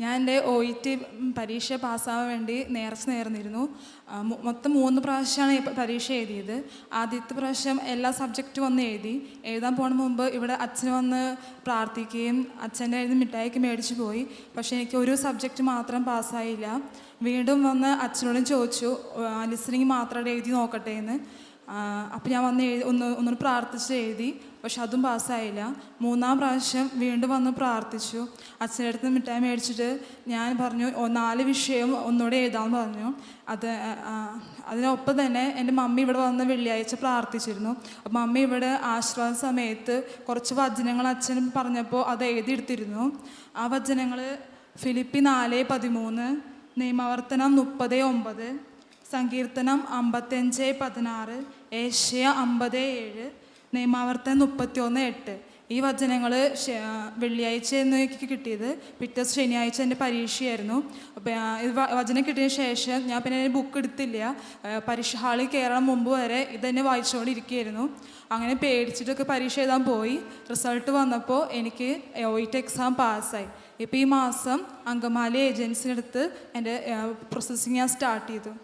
ഞാൻ എൻ്റെ OET പരീക്ഷ പാസ്സാവാൻ വേണ്ടി നേർന്നിരുന്നു. മൊത്തം 3 പ്രാവശ്യമാണ് പരീക്ഷ എഴുതിയത്. ആദ്യത്തെ പ്രാവശ്യം എല്ലാ സബ്ജക്റ്റും വന്ന് എഴുതാൻ പോണ മുമ്പ് ഇവിടെ അച്ഛൻ വന്ന് പ്രാർത്ഥിക്കുകയും അച്ഛൻ്റെ കയ്യിൽ നിന്ന് മിഠായിക്ക് മേടിച്ച് പോയി. പക്ഷേ എനിക്ക് ഒരു സബ്ജക്റ്റ് മാത്രം പാസ്സായില്ല. വീണ്ടും വന്ന് അച്ഛനോടും ചോദിച്ചു ലിസണിങ് മാത്രം എഴുതി നോക്കട്ടെ എന്ന്. അപ്പോൾ ഞാൻ വന്ന് ഒന്നുകൂടി പ്രാർത്ഥിച്ച് എഴുതി. പക്ഷെ അതും പാസ്സായില്ല. 3-ാം പ്രാവശ്യം വീണ്ടും വന്ന് പ്രാർത്ഥിച്ചു. അച്ഛൻ്റെ അടുത്ത് മിഠായി മേടിച്ചിട്ട് ഞാൻ പറഞ്ഞു 4 വിഷയം ഒന്നുകൂടെ എഴുതാമെന്ന് പറഞ്ഞു. അതിനൊപ്പം തന്നെ എൻ്റെ മമ്മി ഇവിടെ വന്ന് വെള്ളിയാഴ്ച പ്രാർത്ഥിച്ചിരുന്നു. അപ്പം മമ്മി ഇവിടെ ആശ്വാസ സമയത്ത് കുറച്ച് വചനങ്ങൾ അച്ഛൻ പറഞ്ഞപ്പോൾ അത് എഴുതിയെടുത്തിരുന്നു. ആ വചനങ്ങൾ ഫിലിപ്പി 4:13, നിയമാവർത്തനം 30:9, സങ്കീർത്തനം 55:16, ഏഷ്യ 50:7, നിയമാവർത്തനം 31:8. ഈ വചനങ്ങൾ വെള്ളിയാഴ്ച എനിക്ക് കിട്ടിയത്. പിറ്റേ ശനിയാഴ്ച എൻ്റെ പരീക്ഷയായിരുന്നു. അപ്പോൾ ഇത് വചനം കിട്ടിയ ശേഷം ഞാൻ പിന്നെ ബുക്ക് എടുത്തില്ല. പരീക്ഷ ഹാളിൽ കയറാൻ മുമ്പ് വരെ ഇതെന്നെ വായിച്ചുകൊണ്ടിരിക്കുകയായിരുന്നു. അങ്ങനെ പേടിച്ചിട്ടൊക്കെ പരീക്ഷ എഴുതാൻ പോയി. റിസൾട്ട് വന്നപ്പോൾ എനിക്ക് OET എക്സാം പാസ്സായി. ഇപ്പോൾ ഈ മാസം അങ്കമാലി ഏജൻസിനടുത്ത് എൻ്റെ പ്രോസസ്സിങ് ഞാൻ സ്റ്റാർട്ട് ചെയ്തു.